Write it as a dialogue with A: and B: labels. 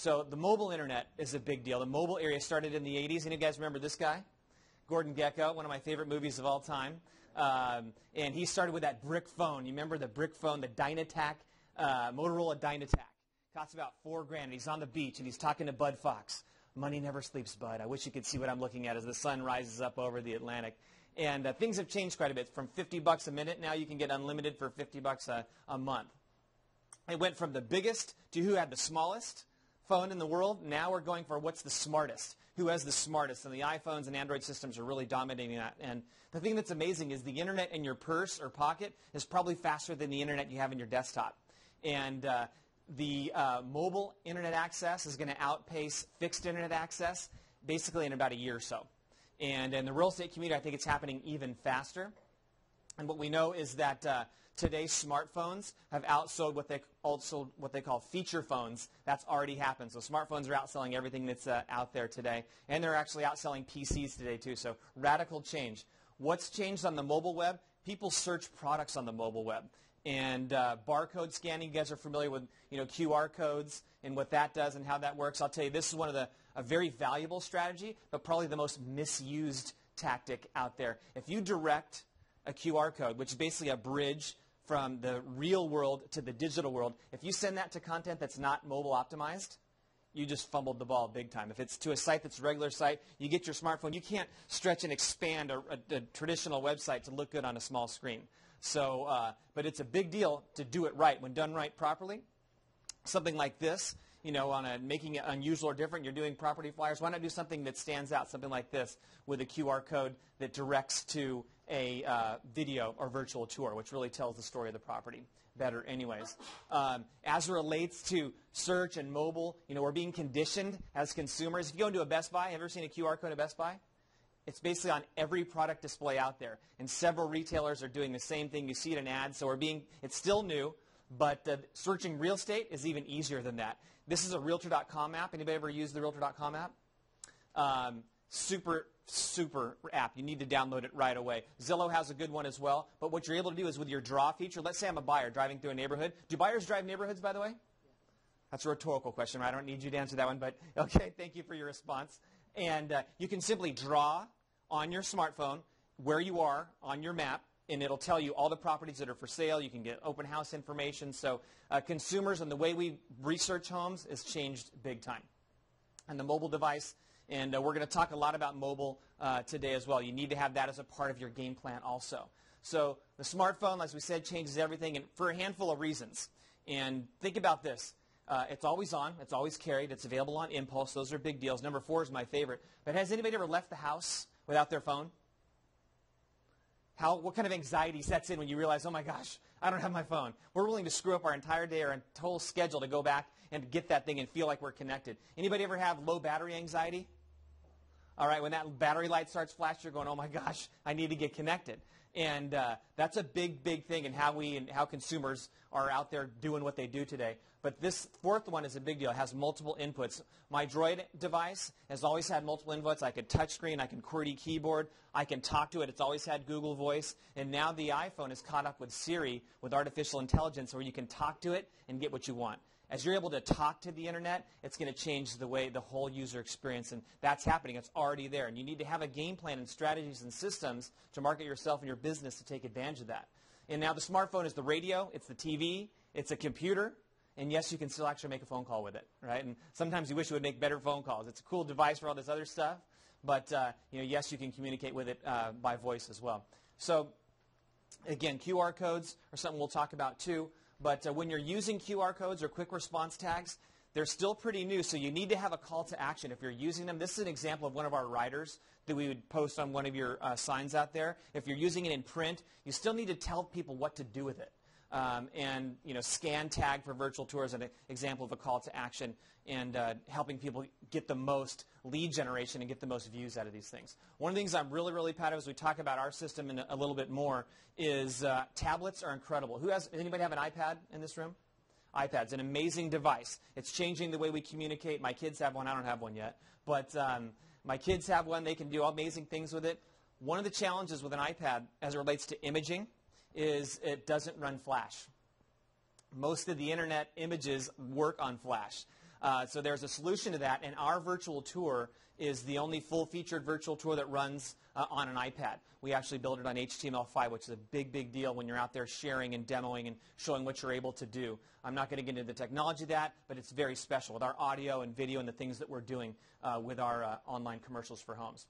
A: So the mobile internet is a big deal. The mobile area started in the 80s. Any of you guys remember this guy? Gordon Gekko, one of my favorite movies of all time. And he started with that brick phone. You remember the brick phone, the Dynatac, Motorola Dynatac. Costs about $4,000. And he's on the beach and he's talking to Bud Fox. Money never sleeps, Bud. I wish you could see what I'm looking at as the sun rises up over the Atlantic. And things have changed quite a bit. From $50 a minute, now you can get unlimited for $50 a month. It went from the biggest to who had the smallest phone in the world. Now we're going for what's the smartest. Who has the smartest? And the iPhones and Android systems are really dominating that. And the thing that's amazing is the internet in your purse or pocket is probably faster than the internet you have in your desktop. And the mobile internet access is going to outpace fixed internet access basically in about a year or so. And in the real estate community, I think it's happening even faster. And what we know is that today's smartphones have outsold what they call feature phones. That's already happened. So smartphones are outselling everything that's out there today. And they're actually outselling PCs today too. So radical change. What's changed on the mobile web? People search products on the mobile web. And barcode scanning, you guys are familiar with QR codes and what that does and how that works. I'll tell you, this is one of a very valuable strategy, but probably the most misused tactic out there. If you direct a QR code, which is basically a bridge from the real world to the digital world, if you send that to content that's not mobile optimized, you just fumbled the ball big time. If it's to a site that's a regular site, you get your smartphone, you can't stretch and expand a traditional website to look good on a small screen. So, but it's a big deal to do it right. When done right properly, something like this, making it unusual or different, you're doing property flyers, why not do something that stands out, something like this, with a QR code that directs to a video or virtual tour, which really tells the story of the property better anyways. As it relates to search and mobile, we're being conditioned as consumers. If you go into a Best Buy, have you ever seen a QR code at Best Buy? It's basically on every product display out there. And several retailers are doing the same thing. You see it in ads. So it's still new, but searching real estate is even easier than that. This is a Realtor.com app. Anybody ever used the Realtor.com app? Super app. You need to download it right away. Zillow has a good one as well. But what you're able to do is with your draw feature, let's say I'm a buyer driving through a neighborhood. Do buyers drive neighborhoods, by the way? That's a rhetorical question. I don't need you to answer that one, but okay, thank you for your response. And you can simply draw on your smartphone where you are on your map, and it'll tell you all the properties that are for sale. You can get open house information. So consumers and the way we research homes has changed big time. And the mobile device, and we're going to talk a lot about mobile today as well. You need to have that as a part of your game plan also. So the smartphone, as we said, changes everything, and for a handful of reasons. And think about this. It's always on. It's always carried. It's available on impulse. Those are big deals. Number 4 is my favorite. But has anybody ever left the house without their phone? What kind of anxiety sets in when you realize, oh my gosh, I don't have my phone? We're willing to screw up our entire day or whole schedule to go back and get that thing and feel like we're connected. Anybody ever have low battery anxiety? All right, when that battery light starts flashing, you're going, oh my gosh, I need to get connected. And that's a big, big thing in how consumers are out there doing what they do today. But this 4th one is a big deal. It has multiple inputs. My Droid device has always had multiple inputs. I can touchscreen. I can QWERTY keyboard. I can talk to it. It's always had Google Voice. And now the iPhone is caught up with Siri with artificial intelligence where you can talk to it and get what you want. As you're able to talk to the internet, it's going to change the way the whole user experience, and that's happening. It's already there, and you need to have a game plan and strategies and systems to market yourself and your business to take advantage of that. And now the smartphone is the radio, it's the TV, it's a computer, and yes, you can still actually make a phone call with it, right? And sometimes you wish you would make better phone calls. It's a cool device for all this other stuff, but yes, you can communicate with it by voice as well. So again, QR codes are something we'll talk about too. But when you're using QR codes or quick response tags, they're still pretty new, so you need to have a call to action if you're using them. This is an example of one of our riders that we would post on one of your signs out there. If you're using it in print, you still need to tell people what to do with it. And scan tag for virtual tours, an example of a call to action, and helping people get the most lead generation and get the most views out of these things. One of the things I'm really, really proud of as we talk about our system in a little bit more is tablets are incredible. Anybody have an iPad in this room? iPad's an amazing device. It's changing the way we communicate. My kids have one. I don't have one yet. But my kids have one. They can do amazing things with it. One of the challenges with an iPad as it relates to imaging is it doesn't run Flash. Most of the internet images work on Flash. So there's a solution to that, and our virtual tour is the only full-featured virtual tour that runs on an iPad. We actually built it on HTML5, which is a big, big deal when you're out there sharing and demoing and showing what you're able to do. I'm not going to get into the technology of that, but it's very special with our audio and video and the things that we're doing with our online commercials for homes.